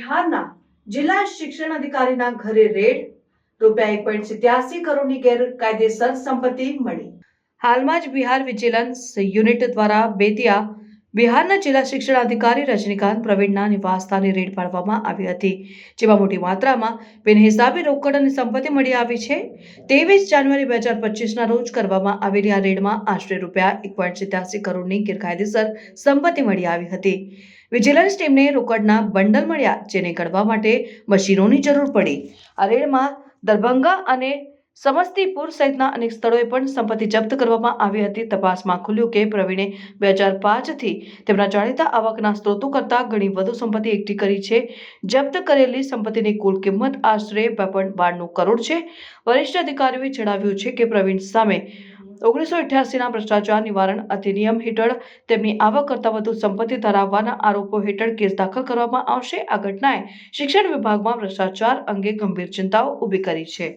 બિહારના જિલ્લા શિક્ષણ અધિકારીના ઘરે રેડ, ₹1.87 કરોડની ગેરકાયદેસર સંપત્તિ મળી। હાલમાં જ બિહાર વિજિલન્સ યુનિટ દ્વારા બેતિયા બિહારના જિલ્લા શિક્ષણ અધિકારી રજનીકાંત પ્રવીણના નિવાસસ્થાને રેડ પાડવામાં આવી હતી, જેમાં મોટી માત્રામાં બિનહિસાબી રોકડ અને સંપત્તિ મળી આવી છે। 23 જાન્યુઆરી 2025ના રોજ કરવામાં આવેલી આ રેડમાં આશરે ₹1.87 કરોડની ગેરકાયદેસર સંપત્તિ મળી આવી હતી। વિજિલન્સ ટીમને રોકડના બંડલ મળ્યા, જેને ગણવા માટે મશીનોની જરૂર પડી। આ રેડમાં દરભંગા અને સમસ્તીપુર સહિતના અનેક સ્થળોએ પણ સંપત્તિ જપ્ત કરવામાં આવી હતી। તપાસમાં ખુલ્યું કે પ્રવીણે 2005થી તેમના જાણીતા આવકના સ્ત્રોતો કરતાં ઘણી વધુ સંપત્તિ એકઠી કરી છે। જપ્ત કરેલી સંપત્તિની કુલ કિંમત આશરે 2.92 કરોડ છે। વરિષ્ઠ અધિકારીઓએ જણાવ્યું છે કે પ્રવીણ સામે 1988ના ભ્રષ્ટાચાર નિવારણ અધિનિયમ હેઠળ તેમની આવક કરતાં વધુ સંપત્તિ ધરાવવાના આરોપો હેઠળ કેસ દાખલ કરવામાં આવશે। આ ઘટનાએ શિક્ષણ વિભાગમાં ભ્રષ્ટાચાર અંગે ગંભીર ચિંતાઓ ઊભી કરી છે।